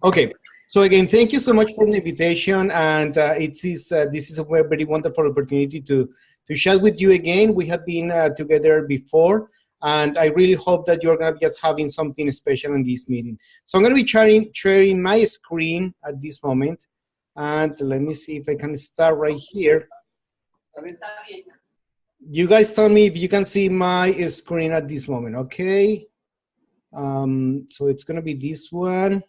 Okay. So again, thank you so much for the invitation, and this is a very wonderful opportunity to chat with you again. We have been together before, and I really hope that you're going to be just having something special in this meeting. So I'm going to be sharing my screen at this moment, and let me see if I can start right here. You guys tell me if you can see my screen at this moment, okay? So it's going to be this one,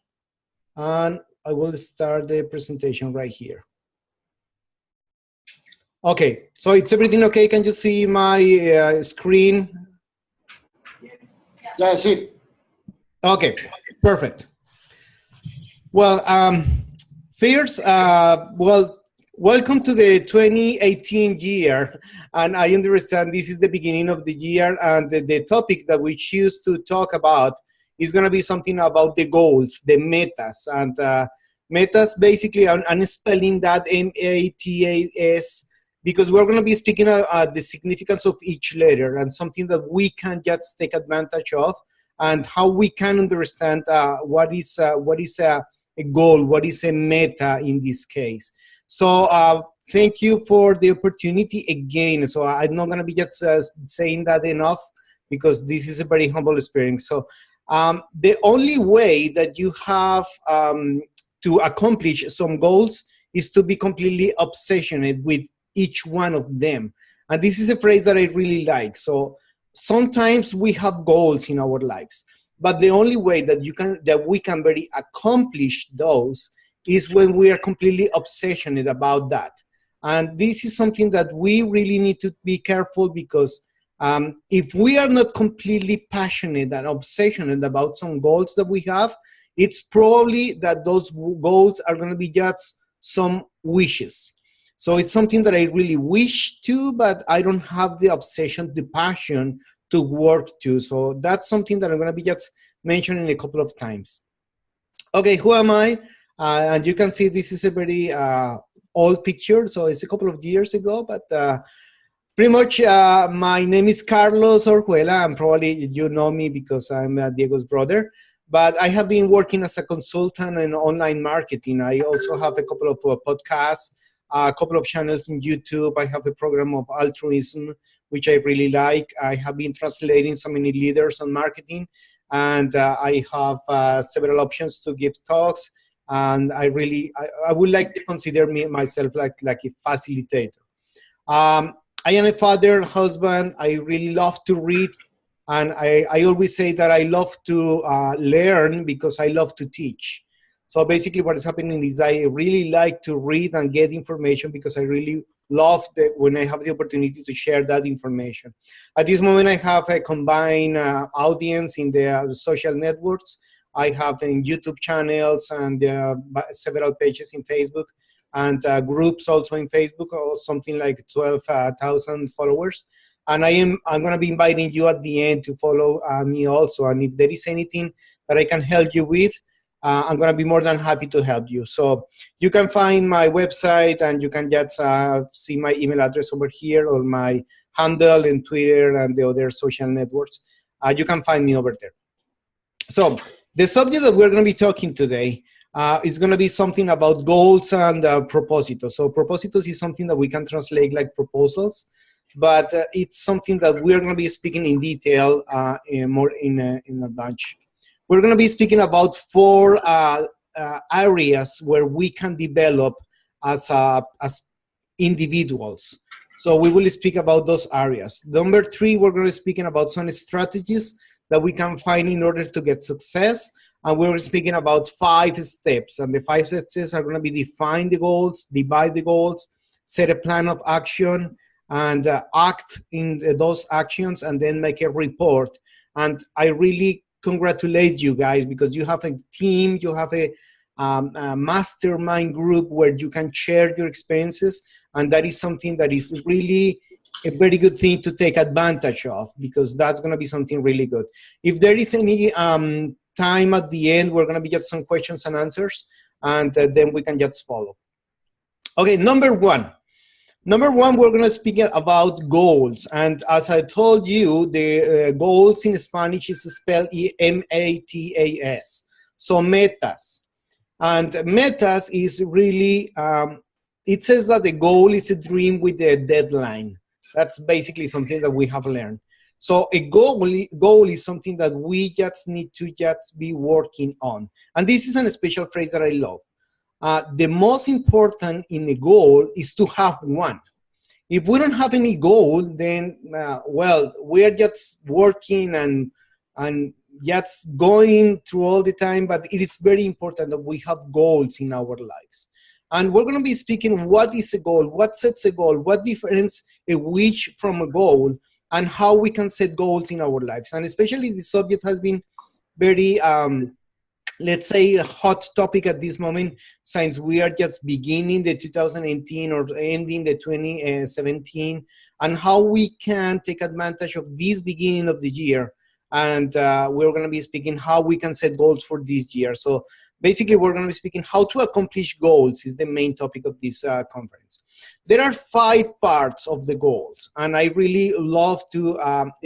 and I will start the presentation right here. Okay, so it's everything okay? Can you see my screen? Yeah, I see. Okay, perfect. Well, first, welcome to the 2018 year. And I understand this is the beginning of the year, and the topic that we choose to talk about is going to be something about the goals, the metas. And metas, basically, I'm spelling that M-A-T-A-S, because we're going to be speaking about the significance of each letter and something that we can just take advantage of, and how we can understand what is a goal, what is a meta in this case. So thank you for the opportunity again. So I'm not going to be just saying that enough, because this is a very humble experience. So the only way that you have to accomplish some goals is to be completely obsessed with each one of them. And this is a phrase that I really like. So sometimes we have goals in our lives, but the only way that we can very accomplish those is when we are completely obsessed about that. And this is something that we really need to be careful, because if we are not completely passionate and obsessed about some goals that we have, it's probably that those goals are going to be just some wishes. So it's something that I really wish to, but I don't have the obsession, the passion to work to. So that's something that I'm going to be just mentioning a couple of times. Okay, who am I? And you can see this is a very old picture, so it's a couple of years ago, but pretty much my name is Carlos Orjuela, and probably you know me because I'm Diego's brother. But I have been working as a consultant in online marketing. I also have a couple of podcasts, a couple of channels on YouTube. I have a program of altruism, which I really like. I have been translating so many leaders on marketing, and I have several options to give talks. And I would like to consider myself like a facilitator. I am a father, husband. I really love to read. And I always say that I love to learn because I love to teach. So basically what is happening is I really like to read and get information, because I really love when I have the opportunity to share that information. At this moment, I have a combined audience in the social networks. I have in YouTube channels and several pages in Facebook, and groups also in Facebook, or something like 12,000 followers. And I'm going to be inviting you at the end to follow me also. And if there is anything that I can help you with, I'm going to be more than happy to help you. So you can find my website, and you can just see my email address over here, or my handle in Twitter and the other social networks. You can find me over there. So the subject that we're going to be talking today is going to be something about goals and propósitos. So propósitos is something that we can translate like proposals, but it's something that we're going to be speaking in detail more in advance. We're going to be speaking about 4 areas where we can develop as individuals. So we will speak about those areas. Number 3, we're going to be speaking about some strategies that we can find in order to get success. And we're speaking about 5 steps. And the 5 steps are going to be define the goals, divide the goals, set a plan of action, and act in those actions, and then make a report. And I really congratulate you guys, because you have a team, you have a mastermind group where you can share your experiences, and that is something that is really a very good thing to take advantage of, because that's going to be something really good. If there is any time at the end, we're going to be just some questions and answers, and then we can just follow. Okay, number one, we're going to speak about goals. And as I told you, the goals in Spanish is spelled M-A-T-A-S. So metas. And metas is really, it says that the goal is a dream with a deadline. That's basically something that we have learned. So a goal is something that we just need to just be working on. And this is a special phrase that I love. The most important in a goal is to have one. If we don't have any goal, then, well, we're just working and just going through all the time, but it is very important that we have goals in our lives. And we're going to be speaking what is a goal, what sets a goal, what difference a wish from a goal, and how we can set goals in our lives. And especially this subject has been very, let's say, a hot topic at this moment, since we are just beginning the 2018 or ending the 2017, and how we can take advantage of this beginning of the year. And we're going to be speaking how we can set goals for this year. So basically, we're going to be speaking how to accomplish goals is the main topic of this conference. There are 5 parts of the goals, and I really love to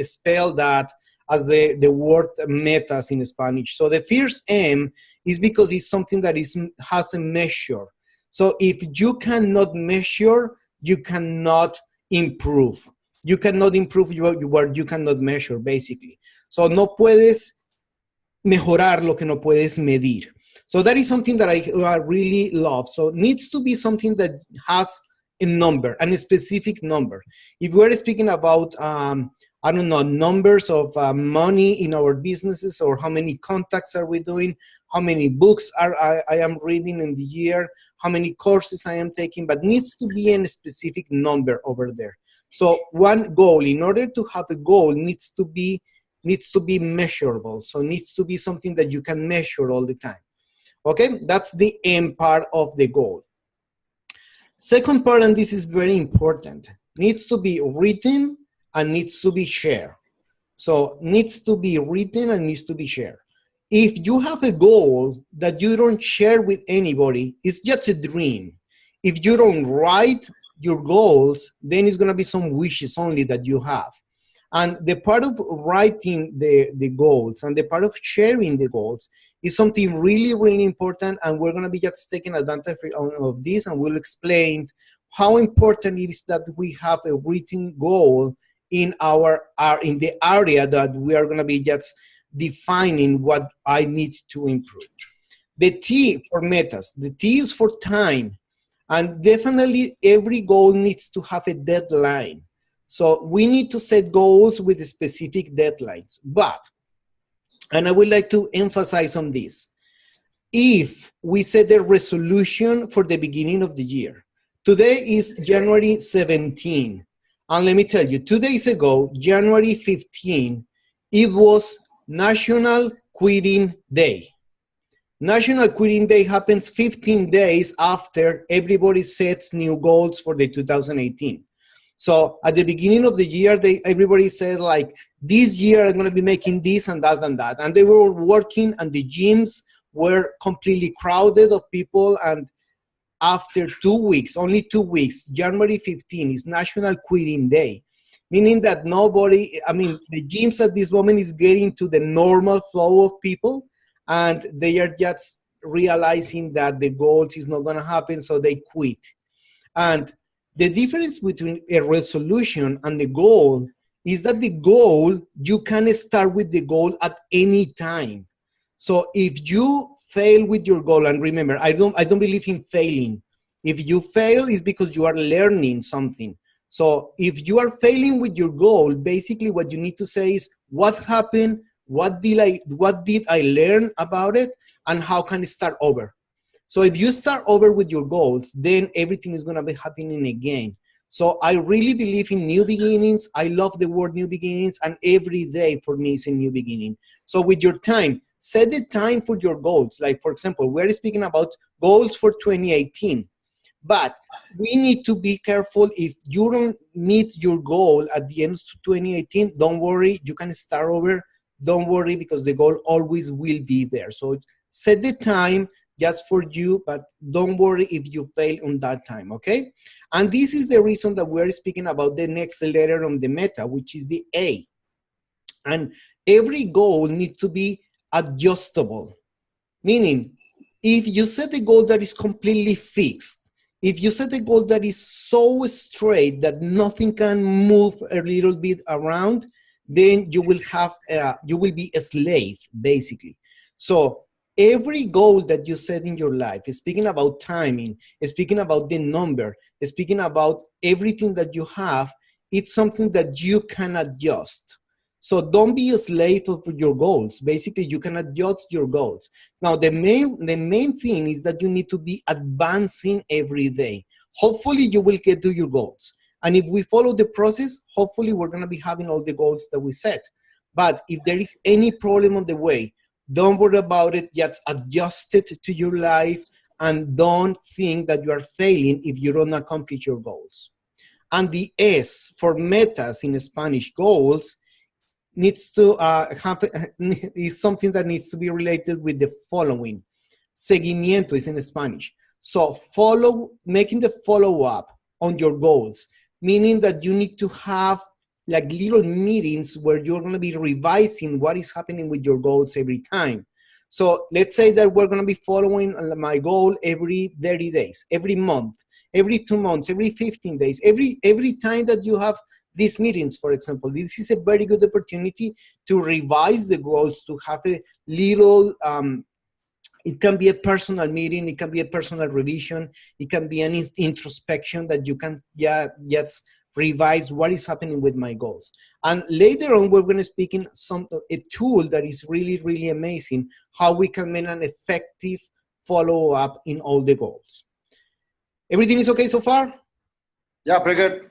spell that as the word metas in Spanish. So the first M is because it's something that has a measure. So if you cannot measure, you cannot improve. You cannot improve what you cannot measure, basically. So no puedes mejorar lo que no puedes medir. So that is something that I really love. So it needs to be something that has a number, and a specific number. If we're speaking about, I don't know, numbers of money in our businesses, or how many contacts are we doing, how many books I am reading in the year, how many courses I am taking, but needs to be a specific number over there. So one goal, in order to have a goal, needs to be measurable. So it needs to be something that you can measure all the time. Okay, that's the M part of the goal. Second part, and this is very important, needs to be written and needs to be shared. So needs to be written and needs to be shared. If you have a goal that you don't share with anybody, it's just a dream. If you don't write your goals, then it's going to be some wishes only that you have. And the part of writing the goals and the part of sharing the goals is something really, really important. And we're going to be just taking advantage of this, and we'll explain how important it is that we have a written goal in in the area that we are going to be just defining what I need to improve. The T for metas, the T is for time. And definitely every goal needs to have a deadline. So we need to set goals with specific deadlines. But, and I would like to emphasize on this, if we set a resolution for the beginning of the year, today is January 17, and let me tell you, 2 days ago, January 15, it was National Quitting Day. National Quitting Day happens 15 days after everybody sets new goals for the 2018. So at the beginning of the year, everybody said, like, this year I'm going to be making this and that and that. And they were working, and the gyms were completely crowded of people. And after 2 weeks, only 2 weeks, January 15 is National Quitting Day, meaning that nobody, I mean, the gyms at this moment is getting to the normal flow of people, and they are just realizing that the goals is not going to happen, so they quit. And the difference between a resolution and the goal is that the goal, you can start with the goal at any time. So if you fail with your goal, and remember, I don't believe in failing. If you fail, it's because you are learning something. So if you are failing with your goal, basically what you need to say is, what happened? What did I learn about it? And how can I start over? So if you start over with your goals, then everything is going to be happening again. So I really believe in new beginnings. I love the word new beginnings, and every day for me is a new beginning. So with your time, set the time for your goals. Like, for example, we're speaking about goals for 2018. But we need to be careful. If you don't meet your goal at the end of 2018, don't worry. You can start over. Don't worry, because the goal always will be there. So set the time just for you, but don't worry if you fail on that time, okay? And this is the reason that we're speaking about the next letter on the meta, which is the A. And every goal needs to be adjustable, meaning if you set a goal that is completely fixed, if you set a goal that is so straight that nothing can move a little bit around, then you will have, you will be a slave, basically. So every goal that you set in your life, speaking about timing, speaking about the number, speaking about everything that you have, it's something that you can adjust. So don't be a slave of your goals. Basically, you can adjust your goals. Now, the main thing is that you need to be advancing every day. Hopefully, you will get to your goals. And if we follow the process, hopefully, we're going to be having all the goals that we set. But if there is any problem on the way, don't worry about it. Just adjust it to your life and don't think that you are failing if you don't accomplish your goals. And the S for metas in Spanish, goals, needs to is something that needs to be related with the following. Seguimiento is in Spanish. So making the follow-up on your goals, meaning that you need to have like little meetings where you're going to be revising what is happening with your goals every time. So let's say that we're going to be following my goal every 30 days, every month, every 2 months, every 15 days, every time that you have these meetings, for example. This is a very good opportunity to revise the goals, to have a little, it can be a personal meeting, it can be a personal revision, it can be an introspection that you can just revise what is happening with my goals. And later on, we're going to speak in a tool that is really, really amazing, how we can make an effective follow-up in all the goals. Everything is okay so far? Yeah, pretty good.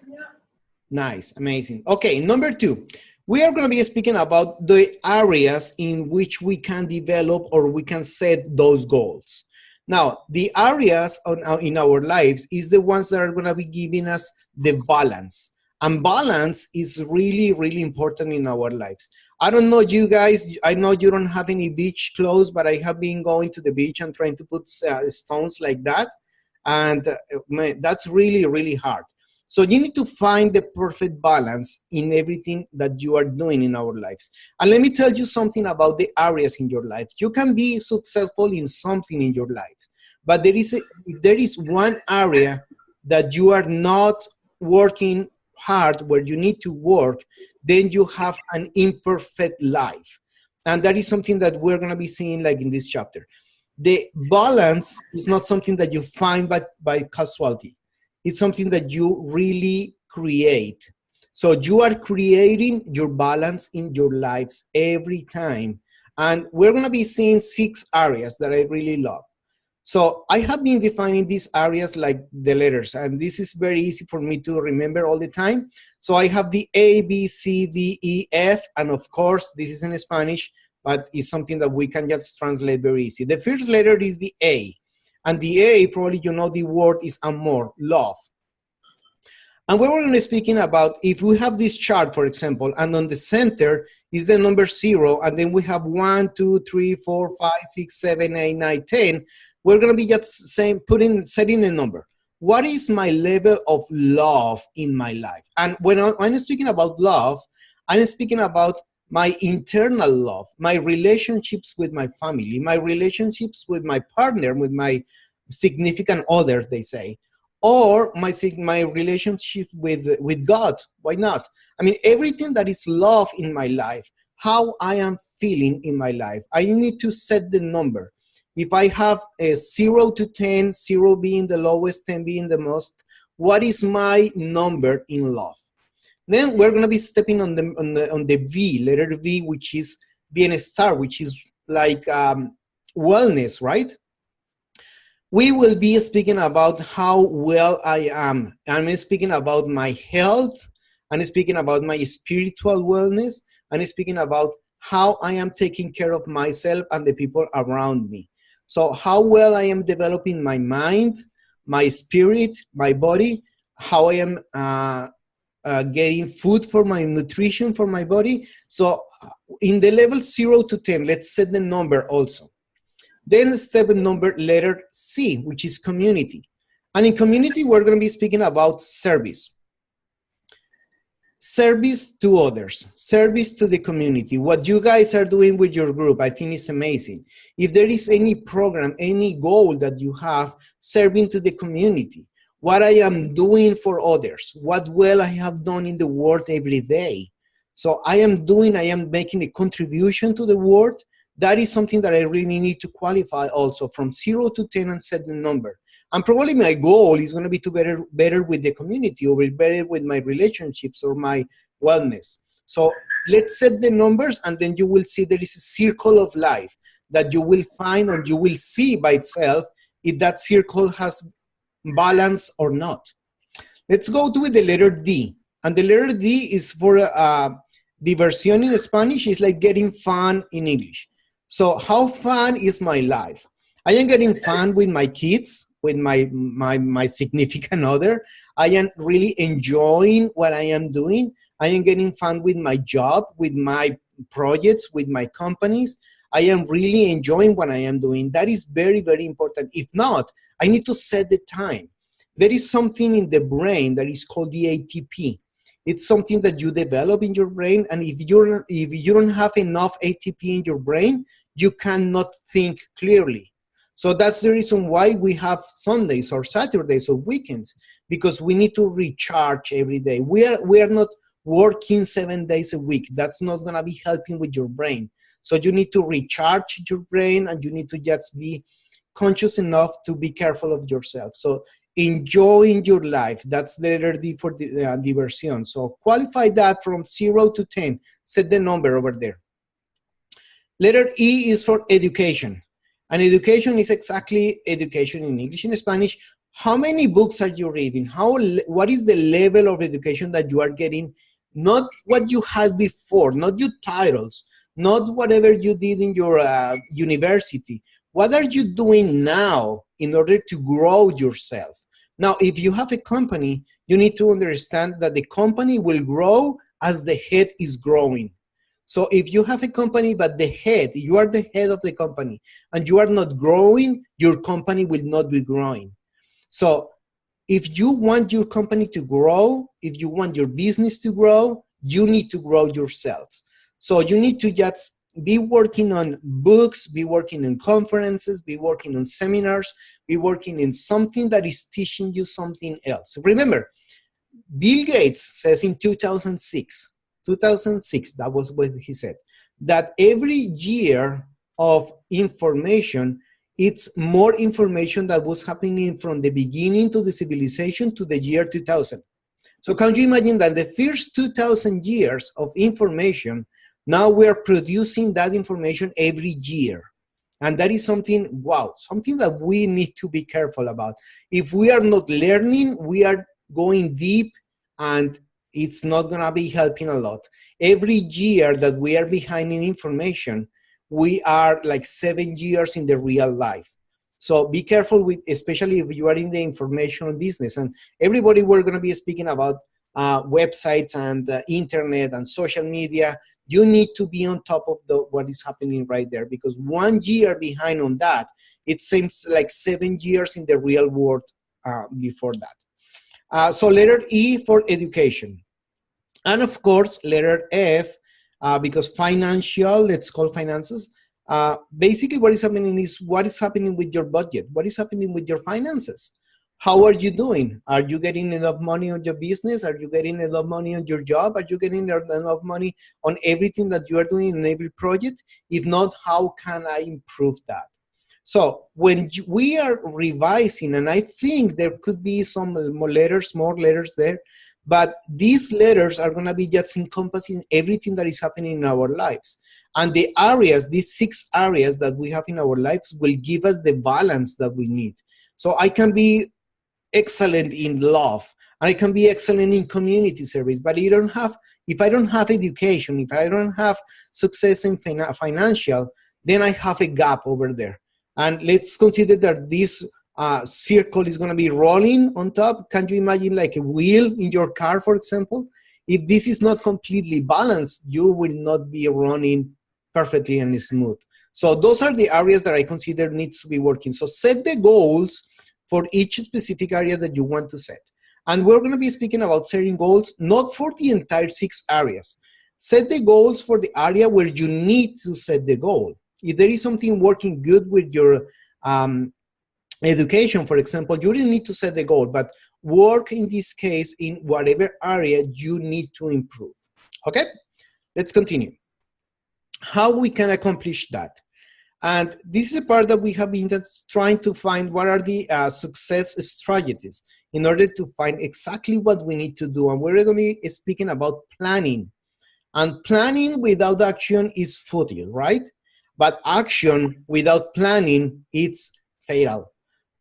Nice, amazing. Okay, number 2, we are going to be speaking about the areas in which we can develop or we can set those goals. Now, the areas in our lives is the ones that are going to be giving us the balance. And balance is really, really important in our lives. I don't know you guys, I know you don't have any beach clothes, but I have been going to the beach and trying to put stones like that. And man, that's really, really hard. So you need to find the perfect balance in everything that you are doing in our lives. And let me tell you something about the areas in your life. You can be successful in something in your life, but if there is one area that you are not working hard, where you need to work, then you have an imperfect life. And that is something that we're going to be seeing like in this chapter. The balance is not something that you find by casualty. It's something that you really create. So you are creating your balance in your lives every time. And we're going to be seeing 6 areas that I really love. So I have been defining these areas like the letters, and this is very easy for me to remember all the time. So I have the A, B, C, D, E, F, and of course, this is in Spanish, but it's something that we can just translate very easy. The first letter is the A. And the A, probably you know the word is amor, love. And we were going to be speaking about if we have this chart, for example, and on the center is the number 0, and then we have 1, 2, 3, 4, 5, 6, 7, 8, 9, 10. We're going to be just setting a number. What is my level of love in my life? And when I'm speaking about love, I'm speaking about my internal love, my relationships with my family, my relationships with my partner, with my significant other, they say, or my relationship with God. Why not? I mean, everything that is love in my life, how I am feeling in my life, I need to set the number. If I have a 0 to 10, 0 being the lowest, 10 being the most, what is my number in love? Then we're going to be stepping on the V, letter V, which is bienestar, which is like wellness, right? We will be speaking about how well I am. I'm speaking about my health. I'm speaking about my spiritual wellness. I'm speaking about how I am taking care of myself and the people around me. So how well I am developing my mind, my spirit, my body, how I am getting food for my nutrition for my body. So in the level 0 to 10, let's set the number also. Then step number letter C, which is community. And in community, we're going to be speaking about service. service to others, service to the community. What you guys are doing with your group, I think is amazing. If there is any program, any goal that you have, serving to the community, what I am doing for others, what well I have done in the world every day. So I am making a contribution to the world. That is something that I really need to qualify also from 0 to 10 and set the number. And probably my goal is going to be to better with the community, or better with my relationships or my wellness. So let's set the numbers, and then you will see there is a circle of life that you will find, or you will see by itself if that circle has balance or not. Let's go to the letter D. And the letter D is for diversión in Spanish. It's like getting fun in English. So how fun is my life? I am getting fun with my kids, with my significant other. I am really enjoying what I am doing. I am getting fun with my job, with my projects, with my companies. I am really enjoying what I am doing. That is very, very important. If not, I need to set the time. There is something in the brain that is called the ATP. It's something that you develop in your brain, and if you don't have enough ATP in your brain, you cannot think clearly. So that's the reason why we have Sundays or Saturdays or weekends, because we need to recharge every day. We are not working 7 days a week. That's not going to be helping with your brain. So you need to recharge your brain, and you need to just be conscious enough to be careful of yourself. So enjoying your life, that's the letter D for the diversión. So qualify that from 0 to 10. Set the number over there. Letter E is for education. And education is exactly education in English. In Spanish, how many books are you reading? What is the level of education that you are getting? Not what you had before, not your titles, not whatever you did in your university. What are you doing now in order to grow yourself? Now, if you have a company, you need to understand that the company will grow as the head is growing. So if you have a company, but you are the head of the company, and you are not growing, your company will not be growing. So if you want your company to grow, if you want your business to grow, you need to grow yourselves. So you need to just be working on books, be working on conferences, be working on seminars, be working in something that is teaching you something else. Remember, Bill Gates says in 2006, that was what he said, that every year of information, it's more information that was happening from the beginning to the civilization to the year 2000. So can you imagine that the first 2000 years of information, now we're producing that information every year. And that is something, wow, something that we need to be careful about. If we are not learning, we are going deep, and it's not going to be helping a lot. Every year that we are behind in information, we are like 7 years in the real life. So be careful with, especially if you are in the information business. And everybody, we're going to be speaking about websites and internet and social media. You need to be on top of what is happening right there, because 1 year behind on that, it seems like 7 years in the real world before that. So letter E for education. And of course, letter F, because financial, let's call finances. Basically what is happening is what is happening with your budget? What is happening with your finances? How are you doing? Are you getting enough money on your business? Are you getting enough money on your job? Are you getting enough money on everything that you are doing in every project? If not, how can I improve that? So when we are revising, and I think there could be some more letters there, but these letters are going to be just encompassing everything that is happening in our lives. And the areas, these 6 areas that we have in our lives, will give us the balance that we need. So I can be excellent in love, and I can be excellent in community service, but if I don't have education, if I don't have success in financial, then I have a gap over there. And let's consider that this circle is going to be rolling on top. Can you imagine like a wheel in your car, for example? If this is not completely balanced, you will not be running perfectly and smooth. So those are the areas that I consider needs to be working. So set the goals for each specific area that you want to set. And we're going to be speaking about setting goals, not for the entire 6 areas. Set the goals for the area where you need to set the goal. If there is something working good with your education, for example, you don't need to set the goal, but work in this case in whatever area you need to improve. Okay, let's continue. How we can accomplish that? And this is a part that we have been trying to find what are the success strategies in order to find exactly what we need to do. And we're going to be speaking about planning. And planning without action is futile, right? But action without planning, it's fatal.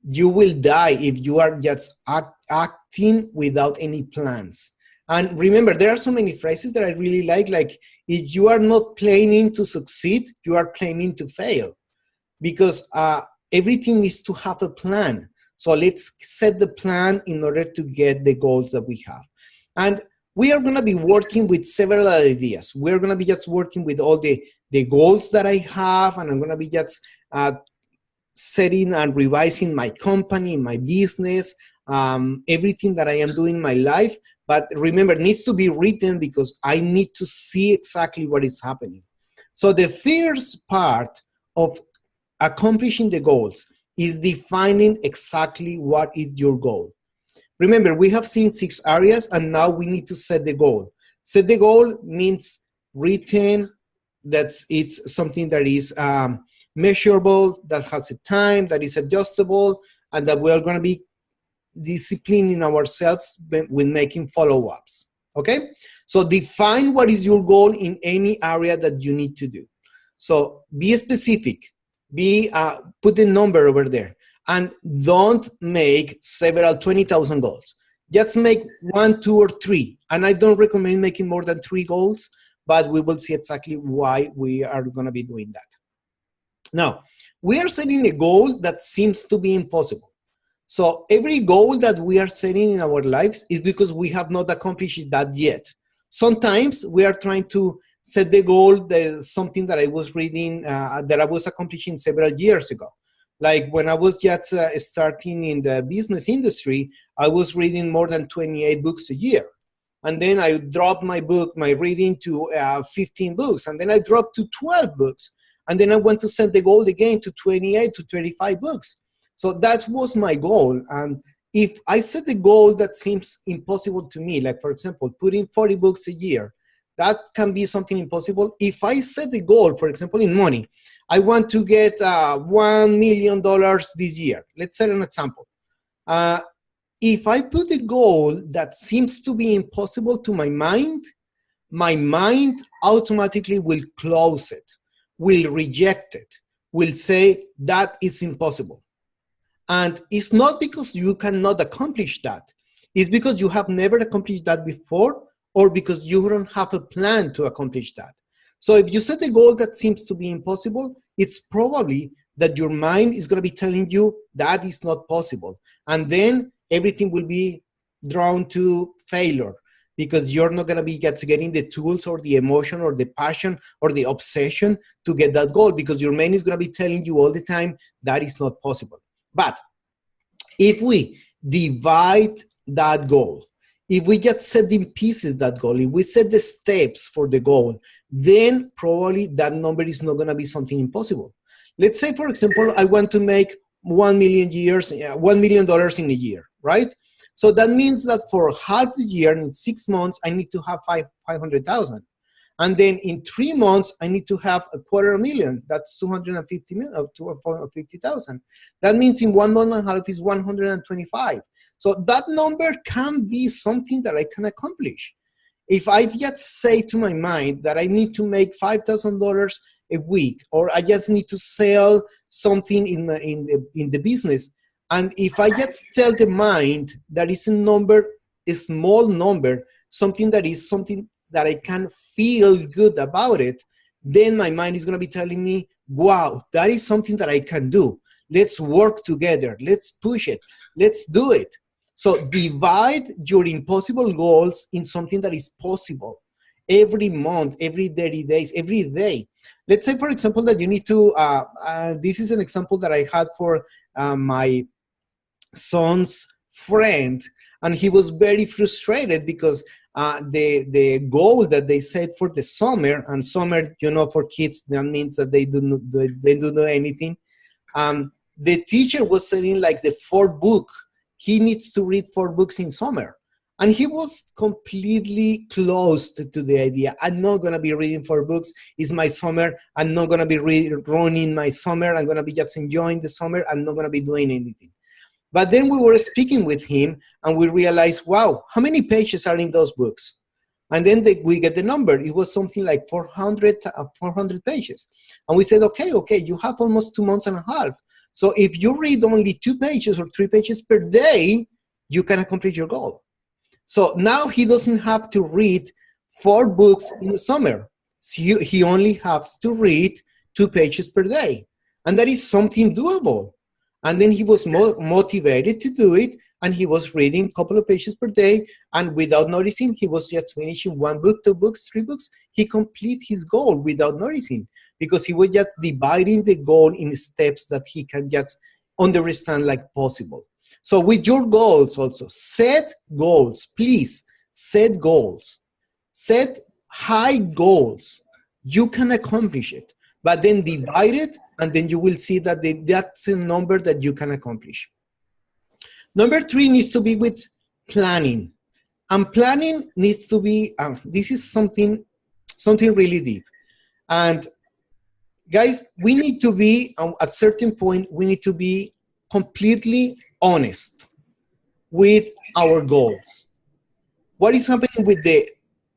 You will die if you are just acting without any plans. And remember, there are so many phrases that I really like if you are not planning to succeed, you are planning to fail. Because everything needs to have a plan. So let's set the plan in order to get the goals that we have. And we are going to be working with several ideas. We're going to be just working with all the goals that I have, and I'm going to be just setting and revising my company, my business, everything that I am doing in my life. But remember, it needs to be written because I need to see exactly what is happening. So the first part of accomplishing the goals is defining exactly what is your goal. Remember, we have seen 6 areas, and now we need to set the goal. Set the goal means written, it's something that is measurable, that has a time, that is adjustable, and that we are going to be disciplining ourselves with making follow-ups. Okay? So define what is your goal in any area that you need to do. So be specific. Put the number over there, and don't make several 20,000 goals. Just make 1, 2, or 3. And I don't recommend making more than 3 goals, but we will see exactly why we are going to be doing that. Now, we are setting a goal that seems to be impossible. So every goal that we are setting in our lives is because we have not accomplished that yet. Sometimes we are trying to set the goal, something that I was reading, that I was accomplishing several years ago. Like when I was just starting in the business industry, I was reading more than 28 books a year. And then I dropped my reading to 15 books. And then I dropped to 12 books. And then I went to set the goal again to 28 to 35 books. So that was my goal. And if I set a goal that seems impossible to me, like for example, putting 40 books a year, that can be something impossible. If I set a goal, for example, in money, I want to get $1 million this year. Let's set an example. If I put a goal that seems to be impossible to my mind automatically will close it, will reject it, will say that is impossible. And it's not because you cannot accomplish that. It's because you have never accomplished that before, or because you don't have a plan to accomplish that. So if you set a goal that seems to be impossible, it's probably that your mind is going to be telling you that is not possible. And then everything will be drawn to failure because you're not going to be getting the tools or the emotion or the passion or the obsession to get that goal, because your mind is going to be telling you all the time that is not possible. But if we divide that goal, if we just set in pieces that goal, if we set the steps for the goal, then probably that number is not going to be something impossible. Let's say, for example, I want to make $1 million in a year, right? So that means that for half the year, in 6 months, I need to have 500,000. And then in 3 months, I need to have $250,000. That's 250,000. That means in 1 month and a half is 125. So that number can be something that I can accomplish. If I just say to my mind that I need to make $5,000 a week, or I just need to sell something in the business, and if I just tell the mind that is a small number, something that I can feel good about it, then my mind is going to be telling me, wow, that is something that I can do. Let's work together. Let's push it. Let's do it. So divide your impossible goals in something that is possible every month, every 30 days, every day. Let's say, for example, that you need to, this is an example that I had for my son's friend, and he was very frustrated because the goal that they set for the summer, and summer, you know, for kids, that means that they don't do anything. The teacher was saying like the 4th book, he needs to read 4 books in summer. And he was completely closed to the idea. I'm not going to be reading 4 books. It's my summer. I'm not going to be running my summer. I'm going to be just enjoying the summer. I'm not going to be doing anything. But then we were speaking with him and we realized, wow, how many pages are in those books? And then we get the number. It was something like 400 pages. And we said, okay, you have almost 2 months and a half. So if you read only 2 pages or 3 pages per day, you can accomplish your goal. So now he doesn't have to read 4 books in the summer. So he only has to read 2 pages per day. And that is something doable. And then he was motivated to do it. And he was reading a couple of pages per day. And without noticing, he was just finishing 1 book, 2 books, 3 books. He completed his goal without noticing, because he was just dividing the goal in steps that he can just understand like possible. So with your goals also, set goals, please. Set goals. Set high goals. You can accomplish it, but then divide it, and then you will see that that's a number that you can accomplish. Number 3 needs to be with planning. And planning needs to be, this is something really deep. And guys, we need to be, at certain point, we need to be completely honest with our goals. What is happening with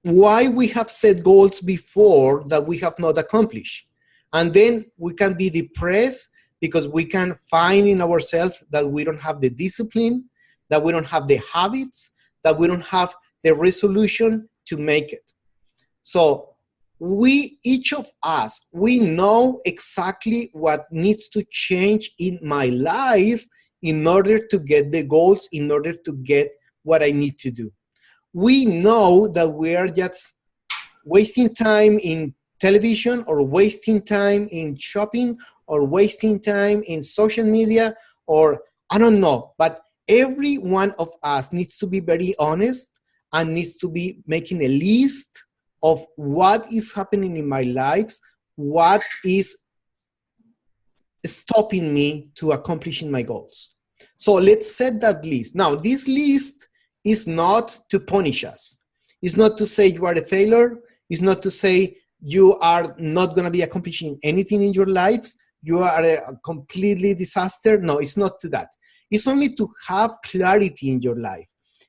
why we have set goals before that we have not accomplished? And then we can be depressed because we can find in ourselves that we don't have the discipline, that we don't have the habits, that we don't have the resolution to make it. So each of us, we know exactly what needs to change in my life in order to get the goals, in order to get what I need to do. We know that we are just wasting time in television, or wasting time in shopping, or wasting time in social media, or I don't know, but every one of us needs to be very honest and needs to be making a list of what is happening in my life, what is stopping me to accomplishing my goals. So let's set that list. Now, this list is not to punish us. It's not to say you are a failure. It's not to say you are not going to be accomplishing anything in your lives. You are a completely disaster. No, it's not to that. It's only to have clarity in your life.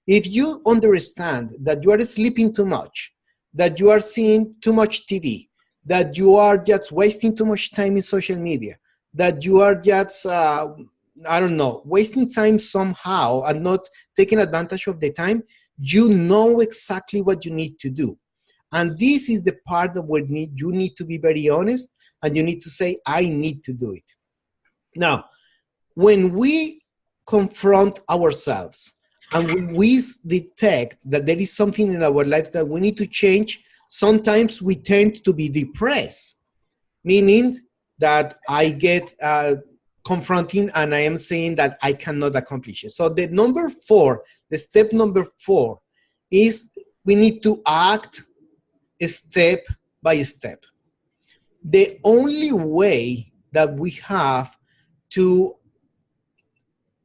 If you understand that you are sleeping too much, that you are seeing too much TV, that you are just wasting too much time in social media, that you are just, I don't know, wasting time somehow and not taking advantage of the time, you know exactly what you need to do. And this is the part where you need to be very honest, and you need to say, I need to do it. Now, when we confront ourselves and we detect that there is something in our lives that we need to change, sometimes we tend to be depressed, meaning that I get confronting and I am saying that I cannot accomplish it. So the step number 4 is we need to act step by step. The only way that we have to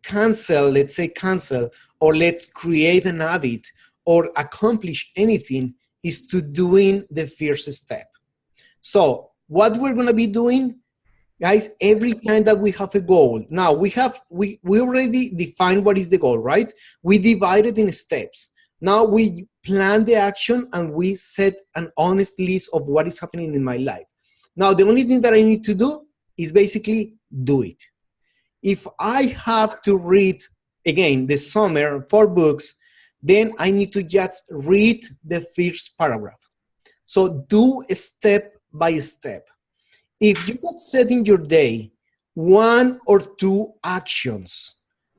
cancel, or let's create an habit or accomplish anything is to doing the first step. So what we're going to be doing, guys, every time that we have a goal, now we already defined what is the goal, right? We divide it in steps. Now we plan the action and we set an honest list of what is happening in my life. Now the only thing that I need to do is basically do it. If I have to read, again, the summer 4 books, then I need to just read the first paragraph. So do a step by step. If you get set in your day 1 or 2 actions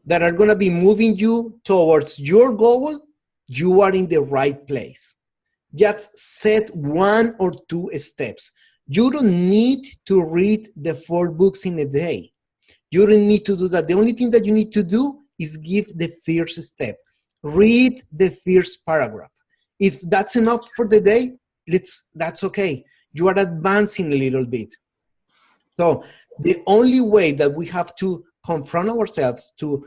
that are going to be moving you towards your goal, you are in the right place. Just set 1 or 2 steps. You don't need to read the 4 books in a day. You don't need to do that. The only thing that you need to do is give the first step. Read the first paragraph. If that's enough for the day, that's okay. You are advancing a little bit. So the only way that we have to confront ourselves, to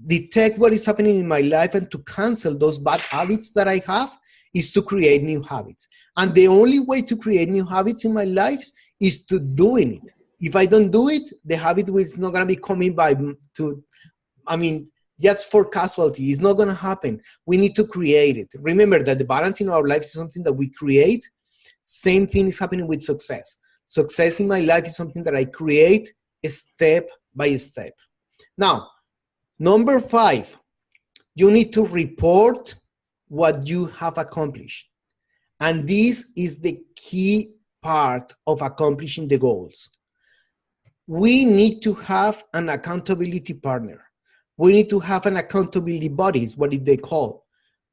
detect what is happening in my life and to cancel those bad habits that I have, is to create new habits. And the only way to create new habits in my life is to doing it. If I don't do it, the habit is not going to be coming just for casualty. It's not going to happen. We need to create it. Remember that the balance in our life is something that we create. Same thing is happening with success. Success in my life is something that I create step by step. Now, number 5, you need to report what you have accomplished. And this is the key part of accomplishing the goals. We need to have an accountability partner. We need to have an accountability buddy, is what they call.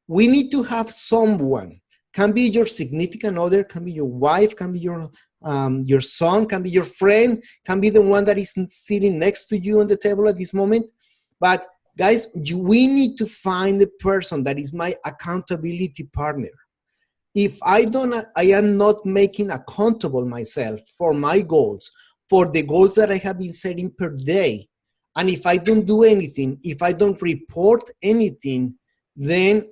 We need to have someone. Can be your significant other, can be your wife, can be your son, can be your friend, can be the one that is sitting next to you on the table at this moment. But guys, we need to find the person that is my accountability partner. If I am not making accountable myself for my goals, for the goals that I have been setting per day, and if I don't do anything, if I don't report anything, then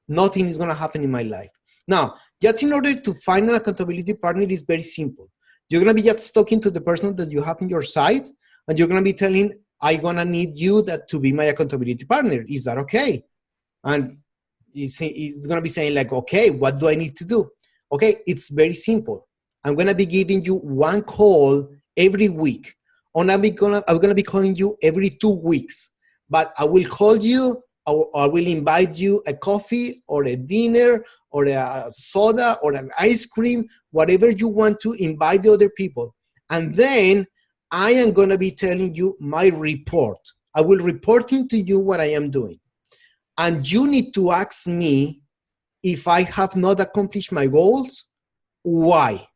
nothing is going to happen in my life. Now, just in order to find an accountability partner is very simple. You're going to be just talking to the person that you have on your side, and you're going to be telling, I'm going to need you to be my accountability partner. Is that okay? And he's going to be saying like, okay, what do I need to do? Okay, it's very simple. I'm going to be giving you one call every week. I'm going to be calling you every 2 weeks. But I will call you, or I will invite you a coffee or a dinner or a soda or an ice cream, whatever you want to invite the other people. And then I am going to be telling you my report. I will reporting to you what I am doing. And you need to ask me if I have not accomplished my goals, why?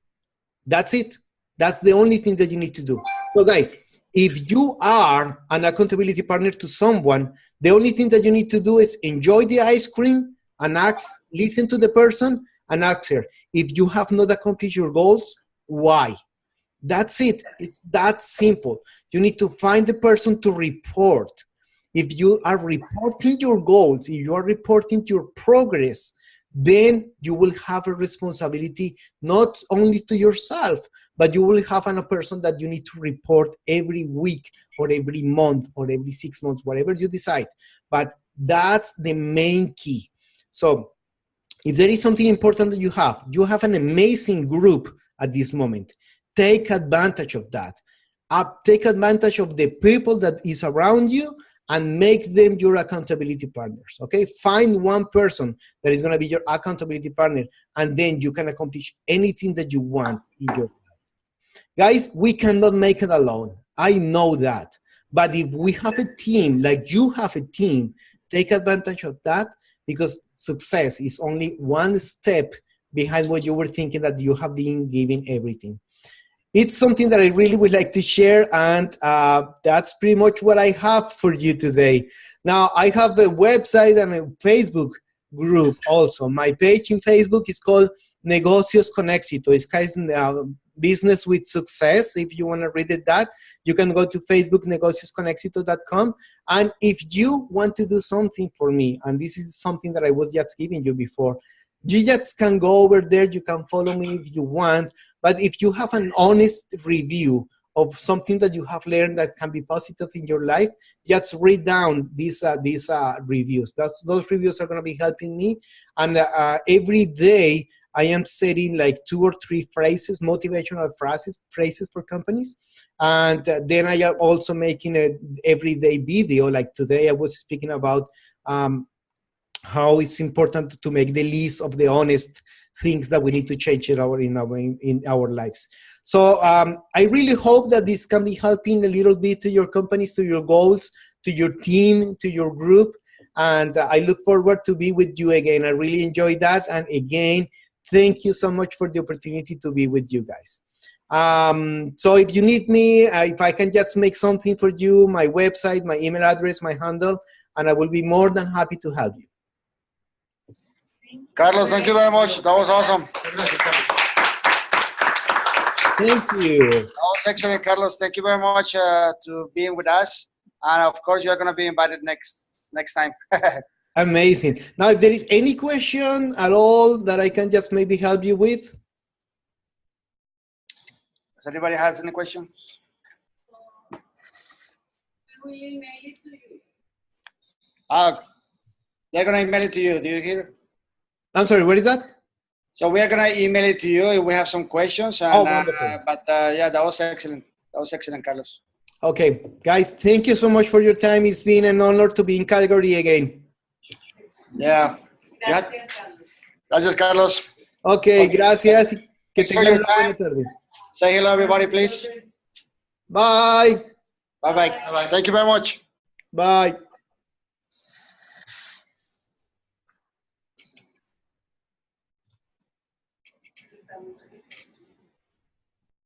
That's it. That's the only thing that you need to do. So guys, if you are an accountability partner to someone, the only thing that you need to do is enjoy the ice cream and listen to the person and ask her, if you have not accomplished your goals, why? That's it. It's that simple. You need to find the person to report. If you are reporting your goals, if you are reporting your progress, then you will have a responsibility not only to yourself, but you will have a person that you need to report every week or every month or every 6 months, whatever you decide. But that's the main key. So if there is something important that you have an amazing group at this moment. Take advantage of that. Take advantage of the people that is around you and make them your accountability partners, okay? Find one person that is gonna be your accountability partner, and then you can accomplish anything that you want in your life. Guys, we cannot make it alone. I know that. But if we have a team, like you have a team, take advantage of that, because success is only one step behind what you were thinking that you have been giving everything. It's something that I really would like to share, and that's pretty much what I have for you today. Now, I have a website and a Facebook group also. My page in Facebook is called Negocios con Éxito. It's kind of business with success. If you want to read it that, you can go to Facebook, negociosconexito.com. And if you want to do something for me, and this is something that I was just giving you before, you just can go over there. You can follow me if you want. But if you have an honest review of something that you have learned that can be positive in your life, just read down these reviews. Those reviews are going to be helping me. And every day I am setting like 2 or 3 phrases, motivational phrases for companies. And then I am also making an everyday video. Like today I was speaking about how it's important to make the list of the honest things that we need to change in our lives. So I really hope that this can be helping a little bit to your companies, to your goals, to your team, to your group. And I look forward to be with you again. I really enjoyed that. And again, thank you so much for the opportunity to be with you guys. So if you need me, if I can just make something for you, my website, my email address, my handle, and I will be more than happy to help you. Carlos, thank you very much. That was awesome. Thank you. That was excellent, Carlos. Thank you very much to being with us. And of course, you're going to be invited next time. Amazing. Now, if there is any question at all that I can just maybe help you with. Does anybody has any questions? We will email it to you. They're going to email it to you. Do you hear? I'm sorry, what is that? So we are going to email it to you if we have some questions. And, wonderful. Yeah, that was excellent. That was excellent, Carlos. Okay, guys, thank you so much for your time. It's been an honor to be in Calgary again. Yeah. Gracias, Carlos. Gracias, Carlos. Okay, gracias. Que Thanks for tengan your una buena time. tarde. Say hello, everybody, please. Bye. Bye-bye. Thank you very much. Bye.